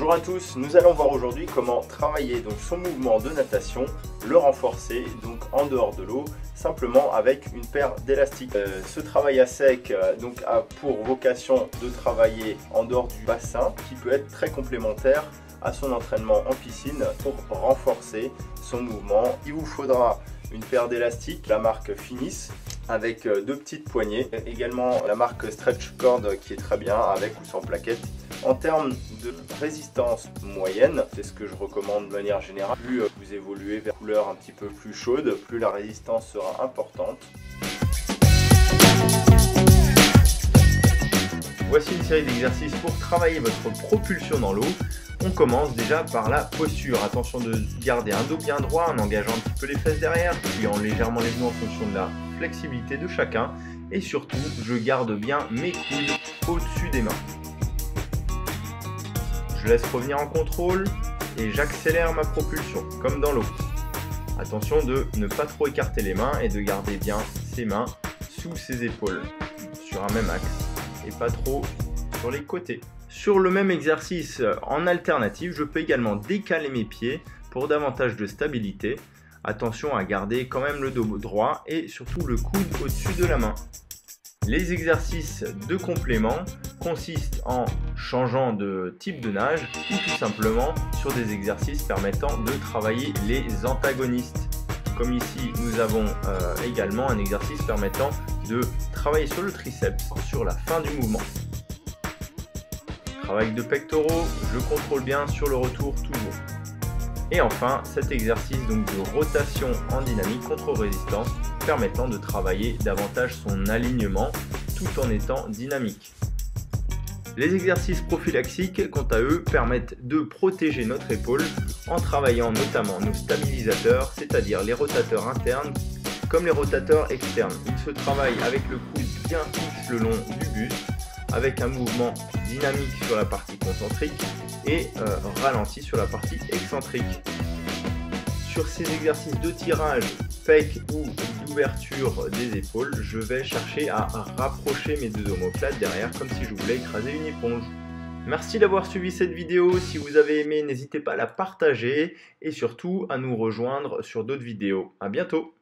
Bonjour à tous, nous allons voir aujourd'hui comment travailler donc son mouvement de natation, le renforcer donc en dehors de l'eau, simplement avec une paire d'élastiques. Ce travail à sec donc a pour vocation de travailler en dehors du bassin, qui peut être très complémentaire à son entraînement en piscine pour renforcer son mouvement. Il vous faudra une paire d'élastiques, la marque Finis, avec deux petites poignées. Également la marque Stretch Cord qui est très bien, avec ou sans plaquettes. En termes de résistance moyenne, c'est ce que je recommande de manière générale. Plus vous évoluez vers une couleur un petit peu plus chaude, plus la résistance sera importante. Voici une série d'exercices pour travailler votre propulsion dans l'eau. On commence déjà par la posture. Attention de garder un dos bien droit en engageant un petit peu les fesses derrière, pliant légèrement les genoux en fonction de la flexibilité de chacun. Et surtout, je garde bien mes coudes au-dessus des mains. Je laisse revenir en contrôle et j'accélère ma propulsion, comme dans l'eau. Attention de ne pas trop écarter les mains et de garder bien ses mains sous ses épaules, sur un même axe, et pas trop sur les côtés. Sur le même exercice en alternative, je peux également décaler mes pieds pour davantage de stabilité. Attention à garder quand même le dos droit et surtout le coude au-dessus de la main. Les exercices de complément consistent en changeant de type de nage ou tout simplement sur des exercices permettant de travailler les antagonistes. Comme ici, nous avons également un exercice permettant de travailler sur le triceps sur la fin du mouvement. Travail de pectoraux, je contrôle bien sur le retour toujours. Et enfin, cet exercice donc de rotation en dynamique contre résistance permettant de travailler davantage son alignement tout en étant dynamique. Les exercices prophylaxiques, quant à eux, permettent de protéger notre épaule en travaillant notamment nos stabilisateurs, c'est-à-dire les rotateurs internes comme les rotateurs externes. Ils se travaillent avec le coude bien fixe le long du buste, avec un mouvement dynamique sur la partie concentrique et ralenti sur la partie excentrique. Sur ces exercices de tirage, pec ou d'ouverture des épaules, je vais chercher à rapprocher mes deux omoplates derrière comme si je voulais écraser une éponge. Merci d'avoir suivi cette vidéo. Si vous avez aimé, n'hésitez pas à la partager et surtout à nous rejoindre sur d'autres vidéos. À bientôt!